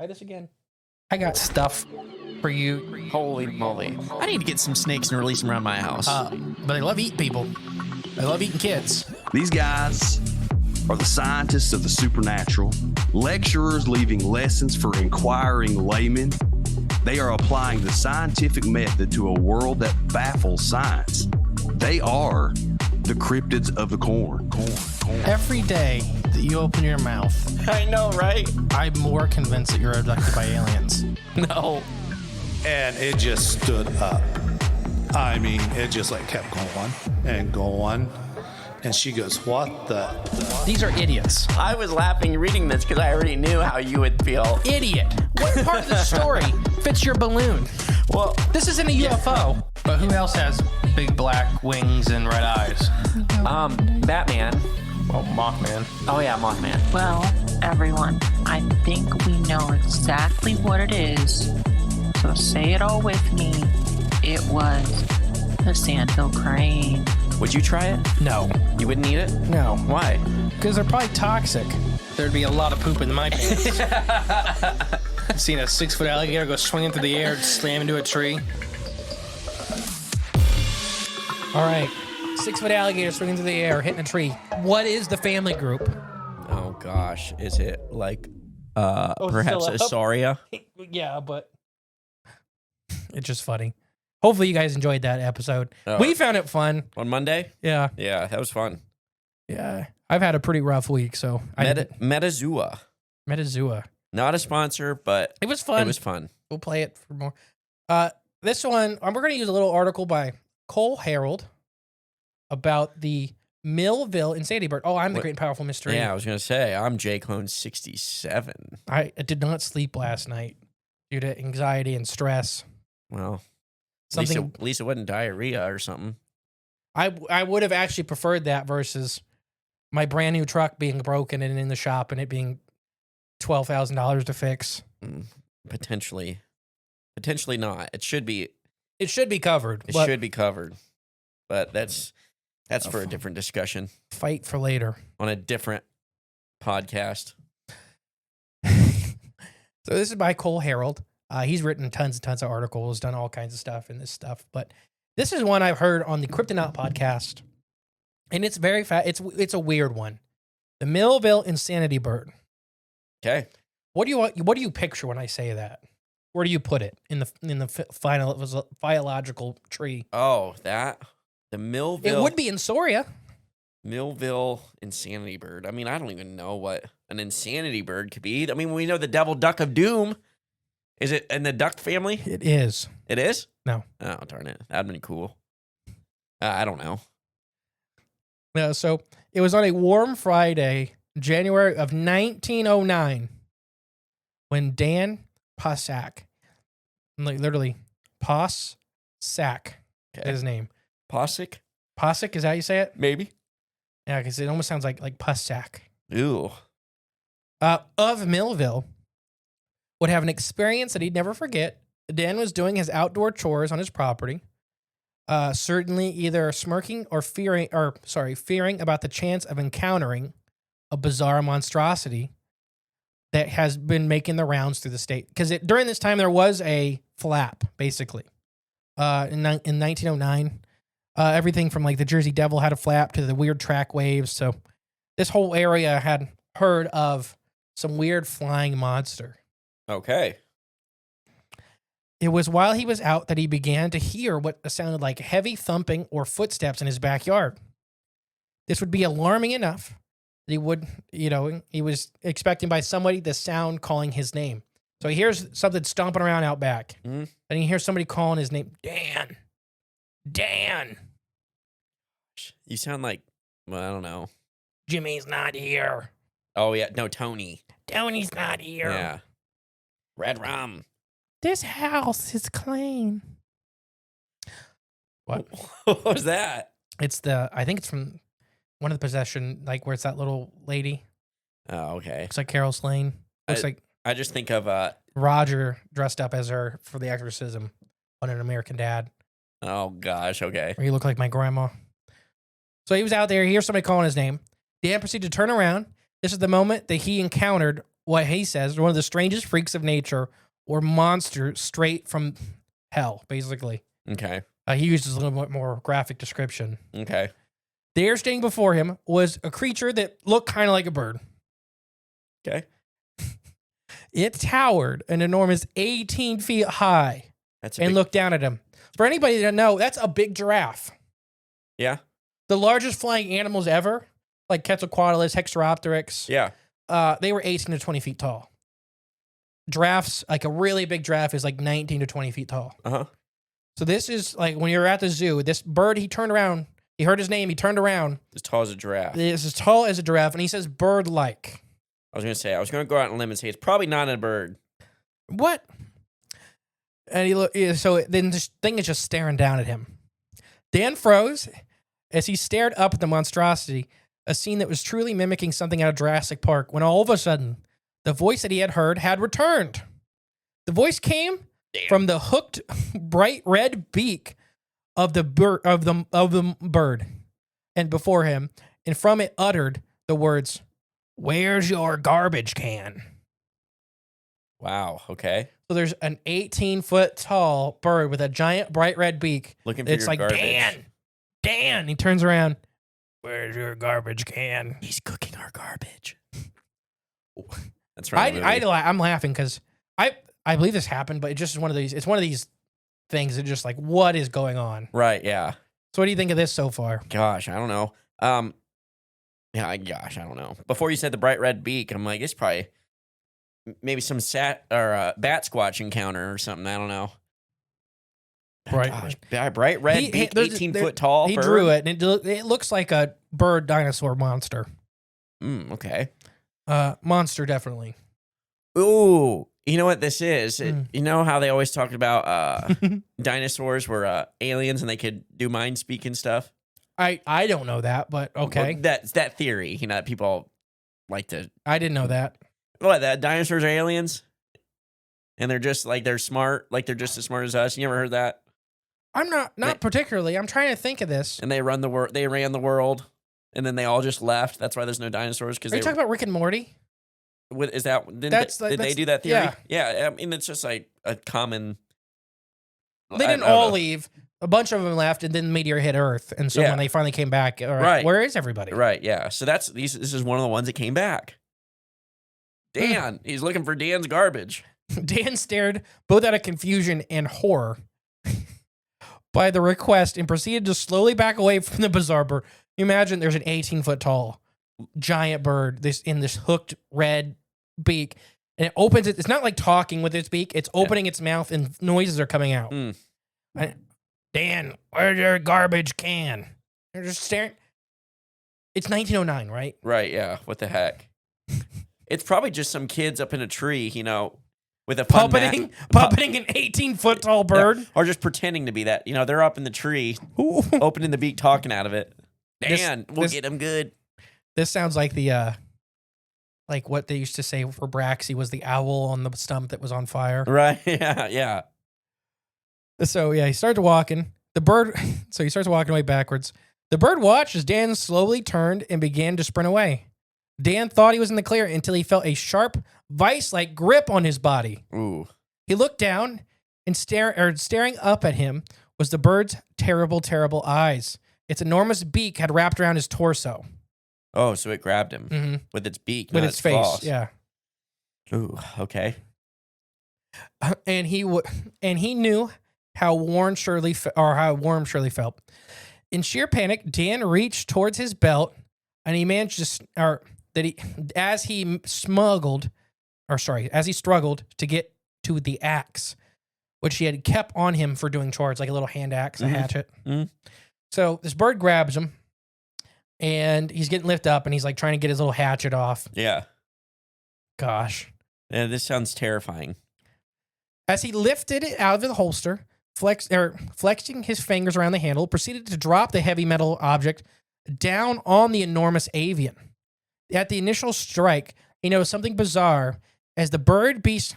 Try this again. I got stuff for you. Holy moly. I need to get some snakes and release them around my house. But they love eating people. They love eating kids. These guys are the scientists of the supernatural, lecturers leaving lessons for inquiring laymen. They are applying the scientific method to a world that baffles science. They are the Cryptids of the Corn. Every day that you open your mouth, I know, right? I'm more convinced that you're abducted by aliens. No. And it just stood up. I mean, it just like kept going and going. And she goes, what the? These are idiots. I was laughing reading this because I already knew how you would feel. Idiot. What part of the story fits your balloon? Well, This isn't a UFO. But who else has big black wings and red eyes? Batman. Well, Mothman. Oh yeah, Mothman. Well, everyone, I think we know exactly what it is. So say it all with me. It was the Sandhill crane. Would you try it? No. You wouldn't eat it? No. Why? Because they're probably toxic. There'd be a lot of poop in my pants. Seen a 6-foot alligator go swinging through the air and slam into a tree. All right. 6-foot alligator swinging through the air, hitting a tree. What is the family group? Oh gosh, is it like it's perhaps still a up? Sauria? Yeah, but it's just funny. Hopefully you guys enjoyed that episode. We found it fun. On Monday? Yeah. Yeah, that was fun. Yeah. I've had a pretty rough week, so Metazua. Metazua. Not a sponsor, but It was fun. it was fun. We'll play it for more. This one, we're going to use a little article by Cole Harold about the Millville Insanity Bird. Oh, I'm the great and powerful Mr.E. Yeah, I was gonna say I'm J-Clone67. I did not sleep last night due to anxiety and stress. Well, Something at least it wasn't diarrhea or something. I would have actually preferred that versus my brand new truck being broken and in the shop and it being $12,000 to fix. Potentially not. It should be. It should be covered. It should be covered, but that's for a different discussion. Fight for later On a different podcast. So this is by Cole Harold. He's written tons and tons of articles, done all kinds of stuff in this stuff. But this is one I've heard on the Cryptid podcast, and it's very it's a weird one. The Millville Insanity Bird. Okay. What do you picture when I say that? Where do you put it in the final biological tree? Oh, the Millville. It would be in Soria. Millville Insanity Bird. I mean, I don't even know what an insanity bird could be. I mean, we know the devil duck of doom. Is it in the duck family? It is. It is? No. Oh, darn it. That'd be cool. I don't know. So it was on a warm Friday, January of 1909, when Dan Passack, like literally Passack is his name. Possick? Passack, is that how you say it? Maybe. Yeah, because it almost sounds like Passack. Ew. Of Millville, would have an experience that he'd never forget. Dan was doing his outdoor chores on his property, certainly either smirking or fearing about the chance of encountering a bizarre monstrosity that has been making the rounds through the state. Because during this time, there was a flap, basically. In 1909, everything from like the Jersey Devil had a flap to the weird track waves. So this whole area had heard of some weird flying monster. Okay. It was while he was out that he began to hear what sounded like heavy thumping or footsteps in his backyard. This would be alarming enough that he would, he was expecting by somebody the sound calling his name. So he hears something stomping around out back. Mm-hmm. And he hears somebody calling his name, Dan. Dan. You sound like, well, I don't know. Jimmy's not here. Oh, yeah. No, Tony. Tony's not here. Yeah. Red rum. This house is clean. What? What was that? I think it's from one of the possession, like where it's that little lady. Oh, okay. Looks like Carol Slane. Looks like I just think of Roger dressed up as her for the exorcism on An American Dad. Oh gosh, okay. Where he looked like my grandma. So he was out there, he hears somebody calling his name. Dan proceeded to turn around. This is the moment that he encountered what he says, one of the strangest freaks of nature or monster straight from hell, basically. Okay. He uses a little bit more graphic description. Okay. There standing before him was a creature that looked kind of like a bird. Okay. It towered an enormous 18 feet high and looked down at him. For anybody that doesn't know, that's a big giraffe. Yeah. The largest flying animals ever, like Quetzalcoatlus, Hexeropteryx. Yeah. They were 18 to 20 feet tall. Giraffes, like a really big giraffe, is like 19 to 20 feet tall. Uh-huh. So this is like when you're at the zoo, this bird, he turned around. He heard his name. He turned around. As tall as a giraffe. It's as tall as a giraffe, and he says bird-like. I was going to go out on a limb and say it's probably not a bird. What? And so then this thing is just staring down at him. Dan froze as he stared up at the monstrosity, a scene that was truly mimicking something out of Jurassic Park, when all of a sudden, the voice that he had heard had returned. The voice came from the hooked, bright red beak of the bird, and before him, and from it uttered the words, "Where's your garbage can?" Wow. Okay. So there's an 18-foot tall bird with a giant bright red beak. Looking for it's your like, garbage. Dan. He turns around. "Where's your garbage can?" He's cooking our garbage. That's right. I'm laughing because I believe this happened, but it just is one of these. It's one of these things that just like, what is going on? Right. Yeah. So what do you think of this so far? Gosh, I don't know. I don't know. Before you said the bright red beak, I'm like, it's probably maybe some bat squatch encounter or something. I don't know. Bright red beak, 18-foot tall. He bird. drew it, and it looks like a bird dinosaur monster. Okay. Monster, definitely. Ooh, you know what this is? You know how they always talked about dinosaurs were aliens and they could do mind speak and stuff? I don't know that, but okay. Well, that's that theory. You know, that people like to. I didn't know that. What, that dinosaurs are aliens? And they're just like, they're smart, like they're just as smart as us. You ever heard that? I'm not particularly. I'm trying to think of this. And they ran the world, and then they all just left. That's why there's no dinosaurs. Are you talking about Rick and Morty? Is that did they do that theory? Yeah. I mean, it's just like a common. They didn't all leave. A bunch of them left, and then the meteor hit Earth. And so when they finally came back, right, where is everybody? Right. Yeah. So this is one of the ones that came back. Dan, he's looking for Dan's garbage. Dan stared both out of confusion and horror by the request and proceeded to slowly back away from the bizarre bird. You imagine there's an 18-foot tall giant bird in this hooked red beak, and it opens it. It's not like talking with its beak. It's opening its mouth, and noises are coming out. Dan, where's your garbage can? They're just staring. It's 1909, right? Right, yeah. What the heck? It's probably just some kids up in a tree, you know, with a puppeting an 18-foot tall bird. Yeah, or just pretending to be that. You know, they're up in the tree, opening the beak, talking out of it. Dan, we'll get him good. This sounds like the, like what they used to say for Braxy was the owl on the stump that was on fire. Right, yeah. So, he started walking. So he starts walking away backwards. The bird watched as Dan slowly turned and began to sprint away. Dan thought he was in the clear until he felt a sharp, vice-like grip on his body. Ooh. He looked down, and staring up at him was the bird's terrible, terrible eyes. Its enormous beak had wrapped around his torso. Oh, so it grabbed him with its beak, with its face. Claws. Yeah. Ooh. Okay. And he knew how warm Shirley felt. In sheer panic, Dan reached towards his belt, and he managed as he struggled to get to the axe, which he had kept on him for doing chores, like a little hand axe, a hatchet. So this bird grabs him, and he's getting lifted up, and he's like trying to get his little hatchet off. Yeah. Gosh. Yeah, this sounds terrifying. As he lifted it out of the holster, flexing his fingers around the handle, proceeded to drop the heavy metal object down on the enormous avian. At the initial strike, he noticed something bizarre as the bird beast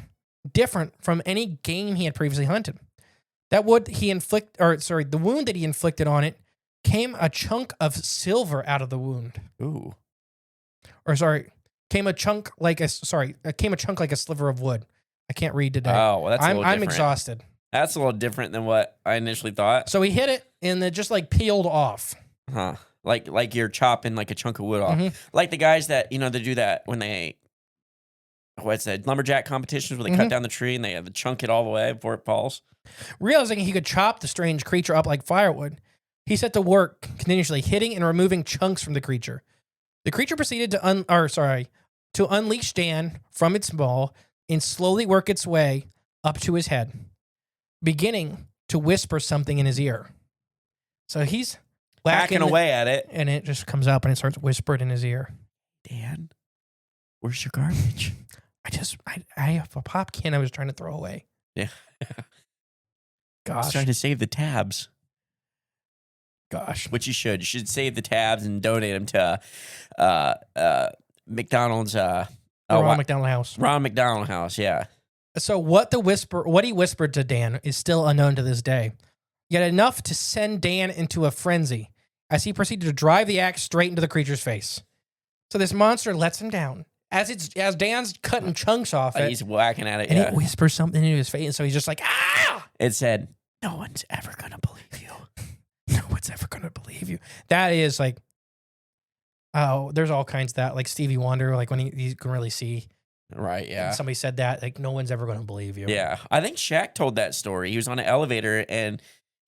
different from any game he had previously hunted. The wound that he inflicted on it came a chunk of silver out of the wound. came a chunk like a sliver of wood. I can't read today. Oh, well, that's a little I'm different. exhausted. That's a little different than what I initially thought. So he hit it and it just like peeled off. Huh. Like you're chopping like a chunk of wood off. Mhm. Like the guys that, they do that when they, what's that, lumberjack competitions where they cut down the tree and they have to chunk it all the way before it falls. Realizing he could chop the strange creature up like firewood, he set to work continuously hitting and removing chunks from the creature. The creature proceeded to unleash Dan from its ball and slowly work its way up to his head, beginning to whisper something in his ear. So he's Hacking away at it. and it just comes up and it starts whispering in his ear. Dan, where's your garbage? I have a pop can I was trying to throw away. Yeah. I was Gosh. trying to save the tabs. Gosh. Which you should. You should save the tabs and donate them to McDonald's. Ronald McDonald House. Ronald McDonald House, yeah. So what he whispered to Dan is still unknown to this day, yet enough to send Dan into a frenzy as he proceeded to drive the axe straight into the creature's face. So this monster lets him down as Dan's cutting chunks off it. He's whacking at it, and yeah. it whispers something into his face, and so he's just like, ah! It said, no one's ever going to believe you. No one's ever going to believe you. That is like, oh, there's all kinds of that, like Stevie Wonder, like when he can really see. Right, yeah. Somebody said that, like, no one's ever going to believe you. Yeah. I think Shaq told that story. He was on an elevator and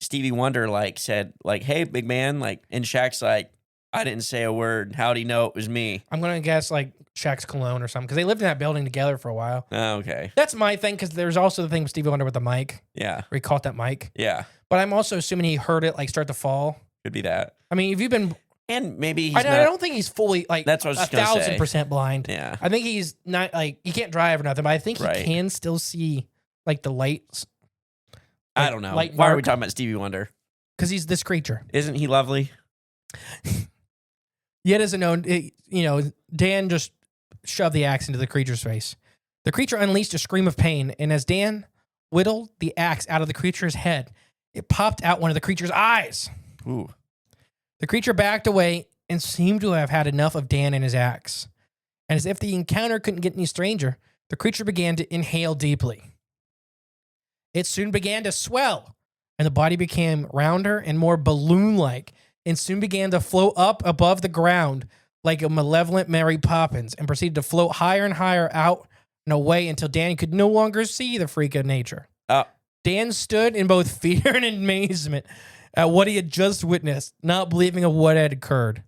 Stevie Wonder said, hey, big man, and Shaq's like, I didn't say a word. How'd he know it was me? I'm going to guess like Shaq's cologne or something, because they lived in that building together for a while. Oh, okay. That's my thing, because there's also the thing with Stevie Wonder with the mic. Yeah. Where he caught that mic. Yeah. But I'm also assuming he heard it start to fall. Could be that. I mean, if you've been... And maybe he's I don't think he's fully, that's what I was gonna say. 1,000% blind. Yeah. I think he's not, he can't drive or nothing, but I think he Right. can still see, the lights. I don't know. Light Why are we mark. talking about Stevie Wonder? Because he's this creature. Isn't he lovely? Yet as known, Dan just shoved the axe into the creature's face. The creature unleashed a scream of pain, and as Dan whittled the axe out of the creature's head, it popped out one of the creature's eyes. Ooh. The creature backed away and seemed to have had enough of Dan and his axe. And as if the encounter couldn't get any stranger, the creature began to inhale deeply. It soon began to swell, and the body became rounder and more balloon-like, and soon began to float up above the ground like a malevolent Mary Poppins, and proceeded to float higher and higher out and away until Dan could no longer see the freak of nature. Dan stood in both fear and amazement at what he had just witnessed, not believing of what had occurred.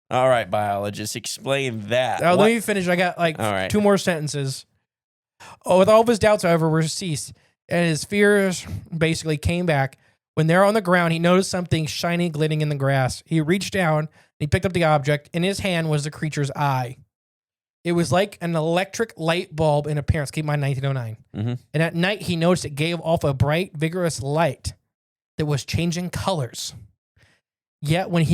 All right, biologist, explain that. Let me finish. I got All right. 2 more sentences. Oh, with all of his doubts, however, were ceased, and his fears basically came back. When there on the ground, he noticed something shiny glittering in the grass. He reached down, and he picked up the object. In his hand was the creature's eye. It was like an electric light bulb in appearance. Keep in mind, 1909. Mm-hmm. And at night, he noticed it gave off a bright, vigorous light that was changing colors. Yet when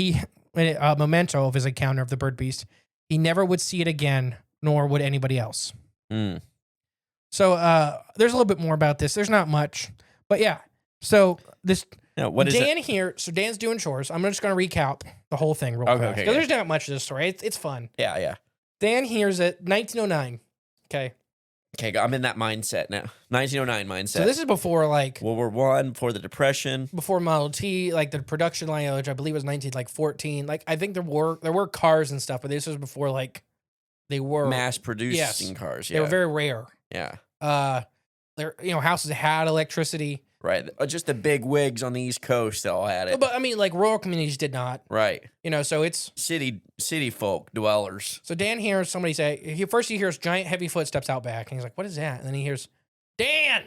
a memento of his encounter of the bird beast, he never would see it again, nor would anybody else. Mm. So there's a little bit more about this. There's not much, but yeah. So this What is Dan it? here. So Dan's doing chores. I'm just going to recap the whole thing real fast. Okay. There's not much to this story. It's fun. Yeah. Dan hears it 1909. Okay. Okay, I'm in that mindset now. 1909 mindset. So this is before World War I, before the Depression. before Model T, the production line, which I believe was 1914. I think there were cars and stuff, but this was before they were Mass producing cars. Yeah. They were very rare. Yeah. Houses had electricity. Right. Just the big wigs on the East Coast that all had it. But I mean, rural communities did not. Right. So it's City folk, dwellers. so Dan hears somebody say he hears giant heavy footsteps out back, and he's like, "What is that?" And then he hears Dan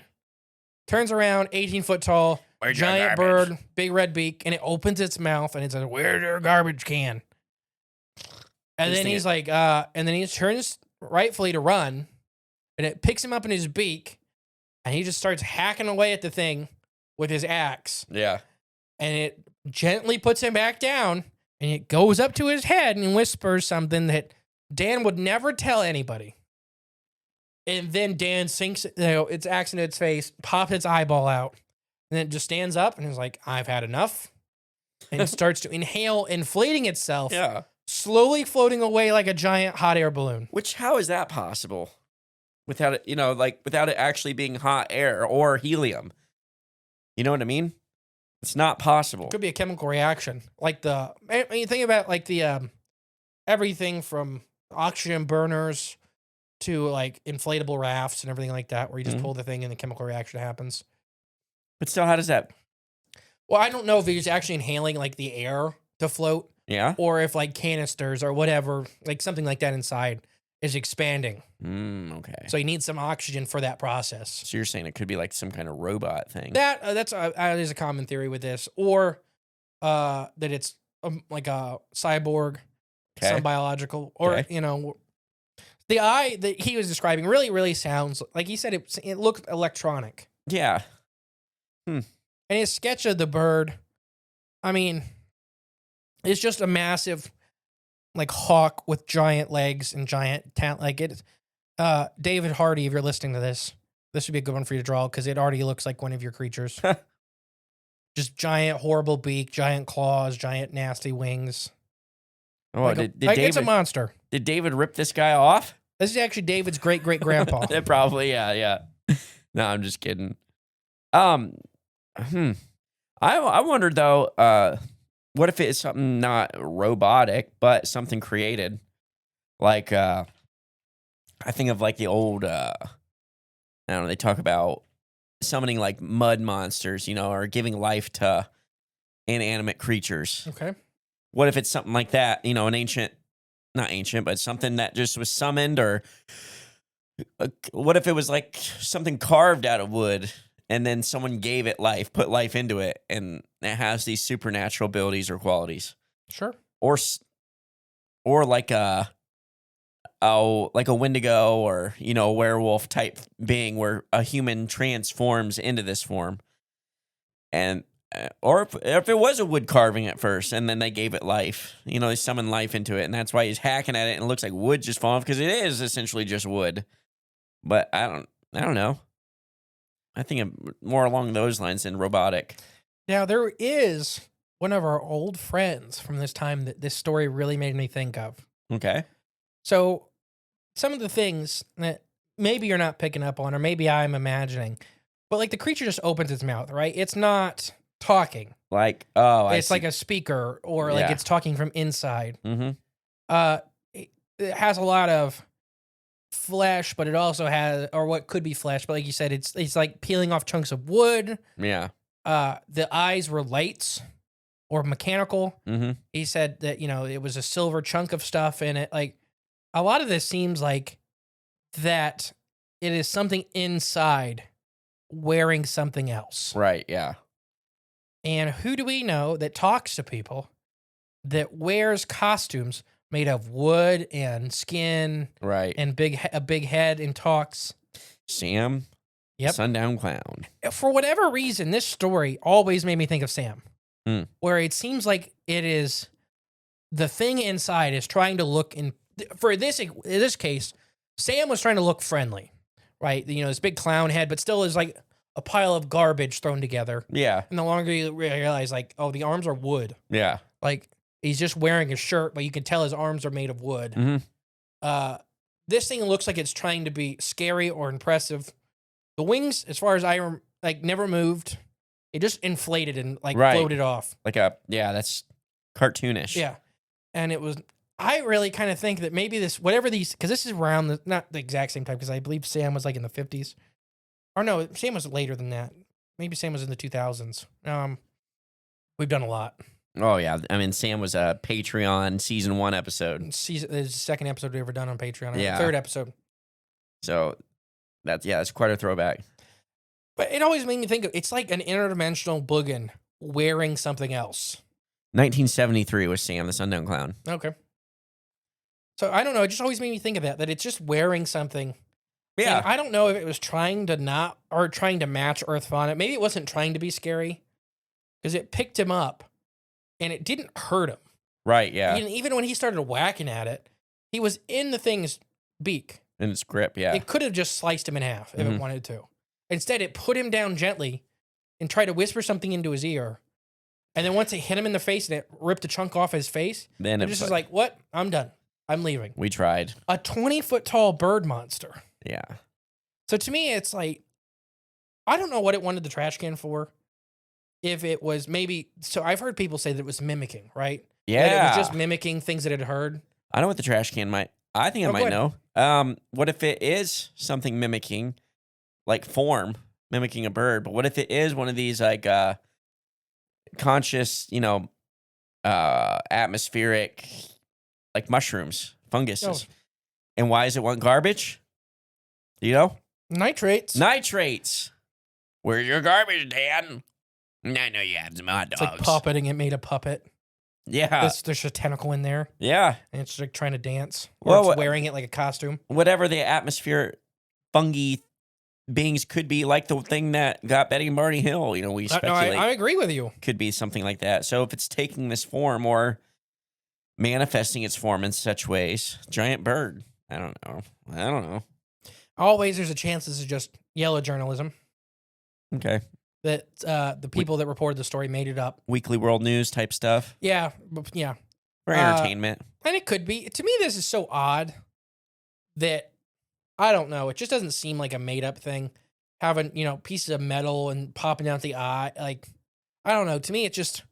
turns around, 18-foot tall, Where's your giant garbage? bird, big red beak, and it opens its mouth and it says, "Where's your garbage can?" And then he's like, and then he turns rightfully to run, and it picks him up in his beak, and he just starts hacking away at the thing with his axe. Yeah. And it gently puts him back down, and it goes up to his head and whispers something that Dan would never tell anybody. And then Dan sinks its axe into its face, pops its eyeball out, and then it just stands up and is like, "I've had enough," and starts to inhale, inflating itself Yeah. slowly floating away like a giant hot air balloon. Which, how is that possible? Without it, without it actually being hot air or helium. You know what I mean? It's not possible. It could be a chemical reaction. Like you think about like the everything from oxygen burners to like inflatable rafts and everything like that, where you just pull the thing and the chemical reaction happens. But still, how does that? Well, I don't know if he's actually inhaling like the air to float. Yeah. Or if like canisters or whatever, like something like that inside is expanding. Okay. So you need some oxygen for that process. So you're saying it could be like some kind of robot thing. That is a common theory with this, or that it's like a cyborg, some biological, or the eye that he was describing really sounds like he said it looked electronic. Yeah. And his sketch of the bird, I mean, it's just a massive, like, hawk with giant legs and giant talent. Like it. David Hardy, if you're listening to this would be a good one for you to draw because it already looks like one of your creatures. Just giant, horrible beak, giant claws, giant, nasty wings. Oh, like did David? It's a monster. Did David rip this guy off? This is actually David's great grandpa. Probably, yeah. No, I'm just kidding. I wondered though. What if it's something not robotic, but something created? Like, I think of like the old, I don't know, they talk about summoning like mud monsters, or giving life to inanimate creatures. Okay. What if it's something like that, an not ancient, but something that just was summoned? Or what if it was like something carved out of wood? And then someone gave it life, put life into it, and it has these supernatural abilities or qualities. Sure. Or like a Wendigo or a werewolf type being where a human transforms into this form, and or if it was a wood carving at first, and then they gave it life, they summoned life into it, and that's why he's hacking at it, and it looks like wood just falling off because it is essentially just wood. But I don't know. I think more along those lines than robotic. Now, there is one of our old friends from this time that this story really made me think of. Okay. So, some of the things that maybe you're not picking up on, or maybe I'm imagining, but like the creature just opens its mouth, right? It's not talking. Like, it's like a speaker, or like it's talking from inside. Mm-hmm. It has a lot of flesh, but it also has, or what could be flesh, but like you said, it's like peeling off chunks of wood. Yeah. The eyes were lights or mechanical. Mm-hmm. He said that, it was a silver chunk of stuff in it. Like, a lot of this seems like that it is something inside wearing something else. Right, yeah. And who do we know that talks to people that wears costumes made of wood and skin, right, and a big head, and talks? Sam. Yep. Sundown Clown. For whatever reason, this story always made me think of Sam. Where it seems like it is the thing inside is trying to look in this case, Sam was trying to look friendly, right? This big clown head, but still is like a pile of garbage thrown together. Yeah. And the longer you realize, like, oh, the arms are wood. Yeah. Like, he's just wearing a shirt, but you can tell his arms are made of wood. Mm-hmm. This thing looks like it's trying to be scary or impressive. The wings, as far as I never moved. It just inflated and floated off. That's cartoonish. Yeah. And I really kind of think that maybe because this is around not the exact same time, because I believe Sam was like in the 50s. Or no, Sam was later than that. Maybe Sam was in the 2000s. We've done a lot. Oh, yeah. I mean, Sam was a Patreon season 1 episode. It's the second episode we've ever done on Patreon. Yeah. Third episode. So, that's quite a throwback. But it always made me think it's like an interdimensional boogin wearing something else. 1973 was Sam the Sundown Clown. Okay. So, I don't know. It just always made me think of that it's just wearing something. Yeah. And I don't know if it was trying to match Earth Fauna. Maybe it wasn't trying to be scary, because it picked him up and it didn't hurt him. Right, yeah. Even when he started whacking at it, he was in the thing's beak. In its grip, yeah. It could have just sliced him in half if it wanted to. Instead, it put him down gently and tried to whisper something into his ear. And then once it hit him in the face and it ripped a chunk off his face, Then it just was like, what? I'm done. I'm leaving. We tried. A 20-foot tall bird monster. Yeah. So to me, it's like, I don't know what it wanted the trash can for. If it was maybe, so I've heard people say that it was mimicking, right? Yeah. That it was just mimicking things that it had heard. I know what the trash can might. I think I might know. What if it is something mimicking, like form, mimicking a bird? But what if it is one of these like conscious, atmospheric, like mushrooms, funguses? Oh. And why does it want garbage? Do you know? Nitrates. Nitrates. Where's your garbage, Dan? I know you have some hot dogs. It's like puppeting. It made a puppet. Yeah. There's a tentacle in there. Yeah. And it's like trying to dance. Or Well, it's wearing it like a costume. Whatever the atmosphere fungi beings could be, like the thing that got Betty and Barney Hill, we speculate. I agree with you. Could be something like that. So if it's taking this form or manifesting its form in such ways, giant bird. I don't know. Always there's a chance this is just yellow journalism. Okay. That the people that reported the story made it up. Weekly World News type stuff. Yeah. For entertainment. And it could be. To me, this is so odd that, I don't know, it just doesn't seem like a made-up thing. Having, pieces of metal and popping out the eye. Like, I don't know. To me, it just,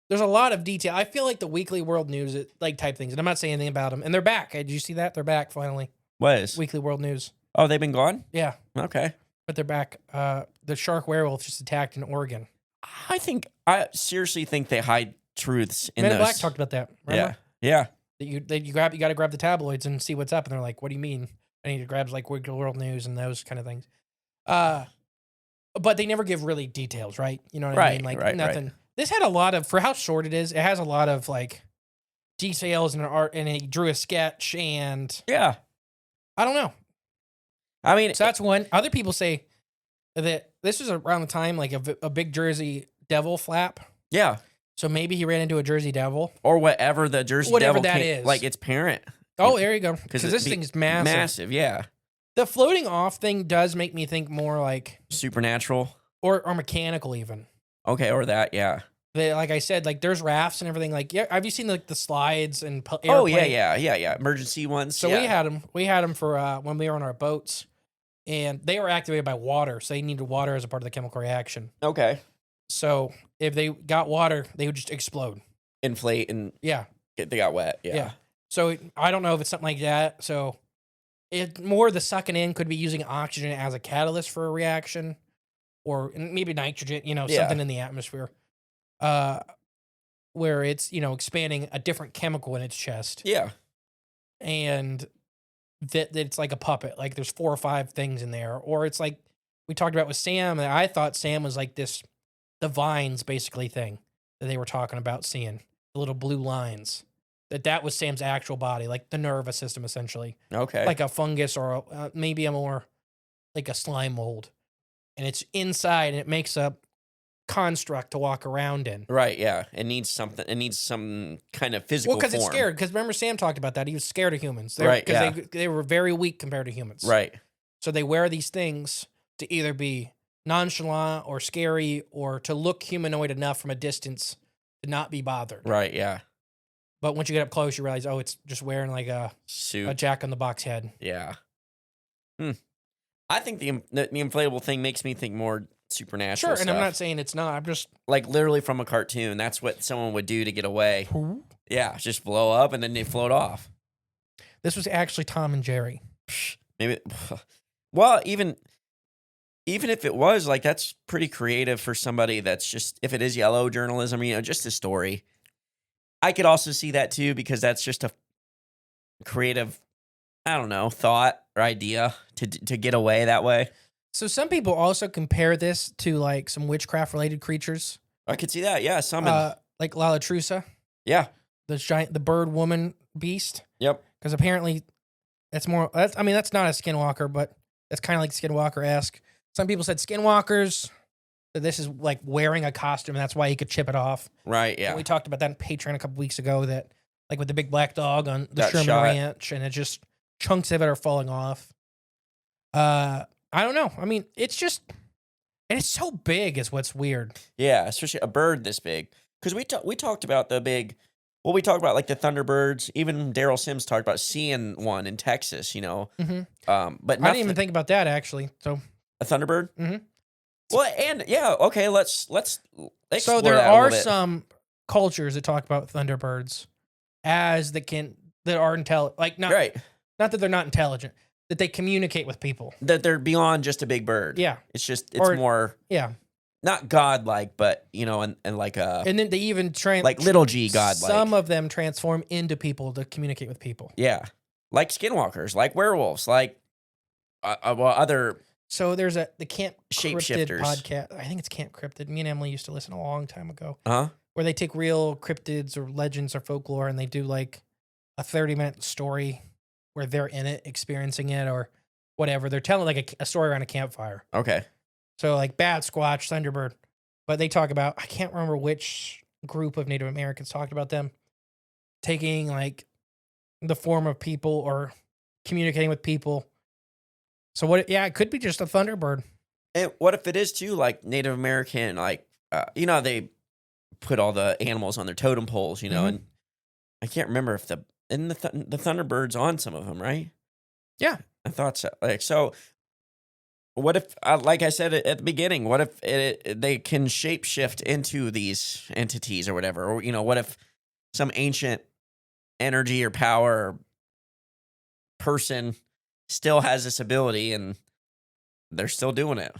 there's a lot of detail. I feel like the Weekly World News, type things. And I'm not saying anything about them. And they're back. Did you see that? They're back, finally. What is? Weekly World News. Oh, they've been gone? Yeah. Okay. But they're back. The shark werewolf just attacked in Oregon. I seriously think they hide truths in Men those. in Black talked about that. Remember? Yeah. That you got to grab the tabloids and see what's up. And they're like, "What do you mean?" I need to grab like Weekly World News and those kind of things. But they never give really details, right? You know what I mean? Like nothing. Right. This had a lot of, for how short it is, it has a lot of like details and art, and he drew a sketch, and yeah, I don't know. I mean, so that's one. Other people say that this was around the time like a big Jersey Devil flap. Yeah. So maybe he ran into a Jersey Devil. Or whatever the Jersey Devil that is. Like its parent. Oh, there you go. Because this thing's massive. Massive, yeah. The floating off thing does make me think more like supernatural. Or mechanical even. Okay, or that, yeah. Like I said, like there's rafts and everything. Like, yeah, have you seen like the slides and airplane? Oh, yeah. Emergency ones. So we had them. We had them for when we were on our boats. And they were activated by water, so they needed water as a part of the chemical reaction. Okay. So if they got water, they would just explode. Inflate and they got wet. Yeah. So I don't know if it's something like that. So more the sucking in could be using oxygen as a catalyst for a reaction, or maybe nitrogen, something in the atmosphere, where it's, expanding a different chemical in its chest. Yeah. And that it's like a puppet, like there's 4 or 5 things in there, or it's like we talked about with Sam, and I thought Sam was like the vines basically thing that they were talking about seeing, the little blue lines, that was Sam's actual body, like the nervous system essentially. Okay. Like a fungus or maybe a more like a slime mold, and it's inside and it makes a construct to walk around in. Right, yeah. It needs something. It needs some kind of physical because form. It's scared. Because remember, Sam talked about that. He was scared of humans. Right, Because they were very weak compared to humans. Right. So they wear these things to either be nonchalant or scary or to look humanoid enough from a distance to not be bothered. Right, yeah. But once you get up close, you realize, oh, it's just wearing like a suit, a Jack-in-the-Box head. Yeah. I think the inflatable thing makes me think more supernatural stuff. And I'm not saying it's not. I'm just like literally from a cartoon. That's what someone would do to get away. Yeah, just blow up and then they float off. This was actually Tom and Jerry. Maybe. Well, even if it was, like, that's pretty creative for somebody that's just, if it is yellow journalism, just a story. I could also see that too, because that's just a creative, I don't know, thought or idea to get away that way. So some people also compare this to like some witchcraft related creatures. I could see that. Yeah. Summon. Like Lalatrusa. Yeah. The bird woman beast. Yep. Because apparently that's not a skinwalker, but that's kind of like Skinwalker-esque. Some people said skinwalkers, that this is like wearing a costume, and that's why he could chip it off. Right, yeah. And we talked about that in Patreon a couple weeks ago, that like with the big black dog on the That Sherman shot. Ranch, and it just chunks of it are falling off. I don't know. I mean, it's just And it's so big is what's weird. Yeah, especially a bird this big. Because we talked about the big. Well, we talked about like the Thunderbirds. Even Daryl Sims talked about seeing one in Texas. Mm-hmm. But I didn't even think about that actually. So a Thunderbird. Mm-hmm. Well, and yeah, okay. Let's explore so there that are some cultures that talk about Thunderbirds as that are intelligent. Like not that they're not intelligent. That they communicate with people. That they're beyond just a big bird. Yeah. It's more not godlike, but and like and then they even like little G godlike. Some of them transform into people to communicate with people. Yeah. Like skinwalkers, like werewolves, like other. So there's the Camp Shapeshifters Cryptid podcast. I think it's Camp Cryptid. Me and Emily used to listen a long time ago. Where they take real cryptids or legends or folklore and they do like a 30-minute story where they're in it, experiencing it or whatever. They're telling like a story around a campfire. Okay. So like Bat, Squatch, Thunderbird. But they talk about, I can't remember which group of Native Americans talked about them taking like the form of people or communicating with people. So it could be just a Thunderbird. And what if it is too, like Native American, like, they put all the animals on their totem poles, and I can't remember if the Thunderbird's on some of them, right? Yeah. I thought so. So what if, like I said at the beginning, what if they can shapeshift into these entities or whatever? Or, what if some ancient energy or power or person still has this ability and they're still doing it?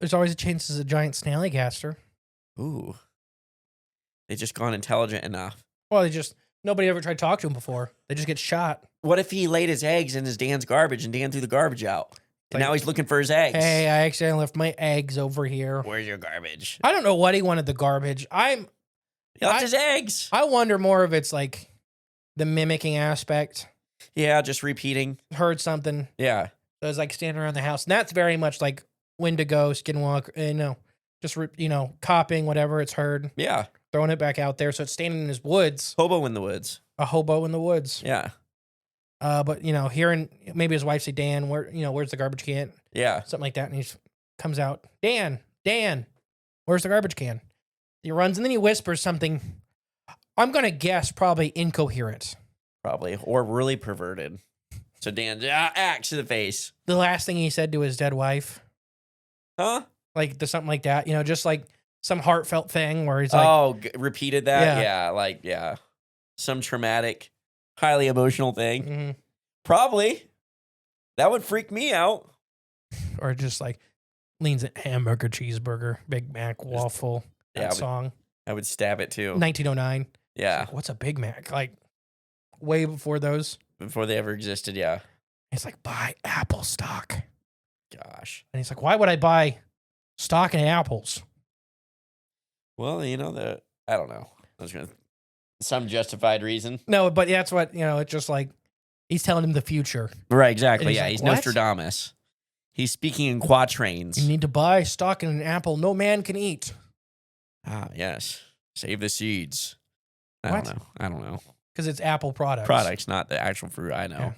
There's always a chance there's a giant snallygaster. Ooh. They just gone intelligent enough. Well, nobody ever tried to talk to him before. They just get shot. What if he laid his eggs in his Dan's garbage and Dan threw the garbage out? And now he's looking for his eggs. Hey, I accidentally left my eggs over here. Where's your garbage? I don't know what he wanted the garbage. He left his eggs. I wonder more if it's like the mimicking aspect. Yeah, just repeating. Heard something. Yeah. So it's like standing around the house. And that's very much like Wendigo, Skinwalker, just, copying whatever it's heard. Yeah. Throwing it back out there. So it's standing in his woods. Hobo in the woods. A hobo in the woods. Yeah. But, hearing maybe his wife say, Dan, where's the garbage can? Yeah. Something like that. And he comes out, Dan, where's the garbage can? He runs and then he whispers something. I'm going to guess probably incoherent. Probably. Or really perverted. So Dan, axe to the face. The last thing he said to his dead wife. Huh? Like something like that, just like some heartfelt thing where he's like, repeated that? Yeah. Some traumatic, highly emotional thing. Mm-hmm. Probably. That would freak me out. Or just like leans at hamburger, cheeseburger, Big Mac, waffle, song. I would stab it too. 1909. Yeah. Like, what's a Big Mac? Like way before those. Before they ever existed, yeah. It's like, buy Apple stock. Gosh. And he's like, why would I buy stock in apples? Well, I don't know. Some justified reason. No, but that's what, it's just like, he's telling him the future. Right, exactly. Yeah, like, he's what? Nostradamus. He's speaking in quatrains. You need to buy stock in an apple no man can eat. Ah, yes. Save the seeds. I don't know. Because it's Apple products. Products, not the actual fruit. I know. Yeah.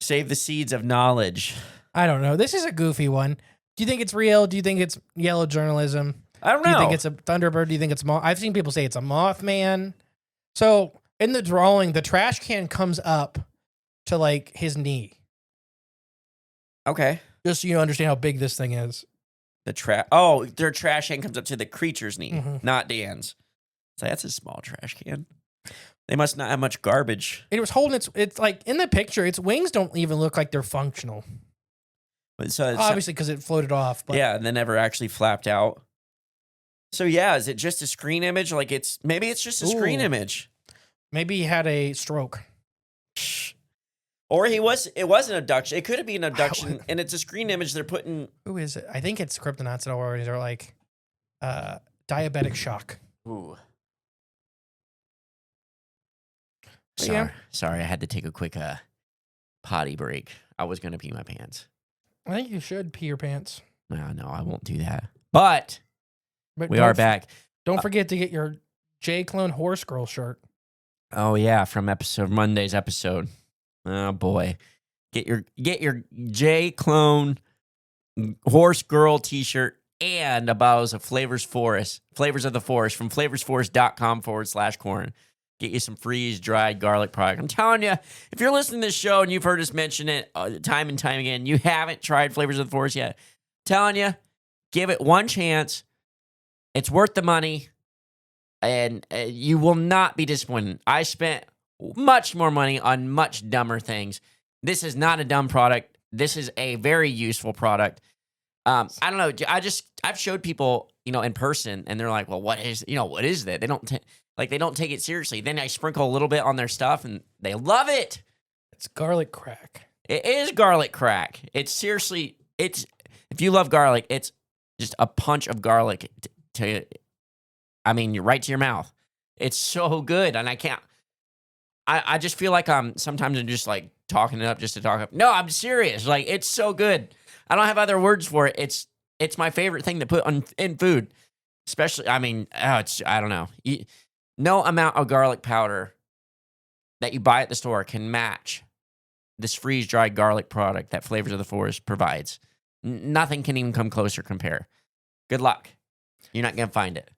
Save the seeds of knowledge. I don't know. This is a goofy one. Do you think it's real? Do you think it's yellow journalism? I don't know. Do you think it's a Thunderbird? Do you think it's I've seen people say it's a Mothman. So in the drawing, the trash can comes up to like his knee. Okay. Just so you understand how big this thing is. Their trash can comes up to the creature's knee, not Dan's. So that's a small trash can. They must not have much garbage. It was holding it's like in the picture, its wings don't even look like they're functional. So obviously because it floated off. But yeah, and then never actually flapped out. So yeah, is it just a screen image? Like maybe it's just a screen image. Maybe he had a stroke. Or it was an abduction. It could have been an abduction, and it's a screen image they're putting. Who is it? I think it's Kryptonauts that already are like diabetic shock. Ooh. Sorry, I had to take a quick potty break. I was gonna pee my pants. I think you should pee your pants. No, I won't do that. But we are back. Don't forget to get your J Clone Horse Girl shirt. Oh yeah, from Monday's episode. Oh boy, get your J Clone Horse Girl T-shirt and a bottle of Flavors of the Forest from flavorsforest.com/corn. Get you some freeze-dried garlic product. I'm telling you, if you're listening to this show and you've heard us mention it time and time again, you haven't tried Flavors of the Forest yet, telling you, give it one chance. It's worth the money, and you will not be disappointed. I spent much more money on much dumber things. This is not a dumb product. This is a very useful product. I don't know. I've showed people, in person, and they're like, "Well, what is that?" They don't take it seriously. Then I sprinkle a little bit on their stuff, and they love it. It's garlic crack. It is garlic crack. If you love garlic, it's just a punch of garlic you're right to your mouth. It's so good, and I just feel like sometimes I'm just like talking it up just to talk up. No, I'm serious. Like, it's so good. I don't have other words for it. It's my favorite thing to put in food. Especially, I don't know. No amount of garlic powder that you buy at the store can match this freeze-dried garlic product that Flavors of the Forest provides. Nothing can even come close or compare. Good luck. You're not going to find it.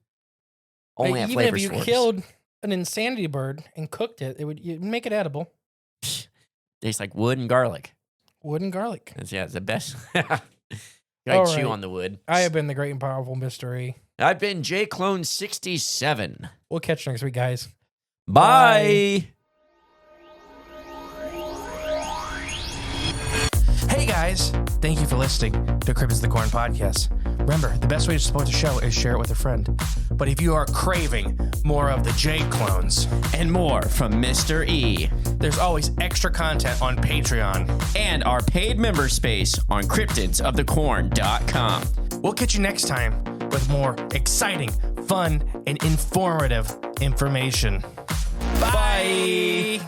Only at Flavors Even if you killed an insanity bird and cooked it, you'd make it edible. Tastes like wood and garlic. Wood and garlic. It's the best. You gotta chew on the wood. I have been the great and powerful Mr.E. I've been JClone67. We'll catch you next week, guys. Bye. Hey, guys. Thank you for listening to Cryptids of the Corn podcast. Remember, the best way to support the show is share it with a friend. But if you are craving more of the J clones and more from Mr. E, there's always extra content on Patreon and our paid member space on cryptidsofthecorn.com. We'll catch you next time with more exciting, fun, and informative information. Bye.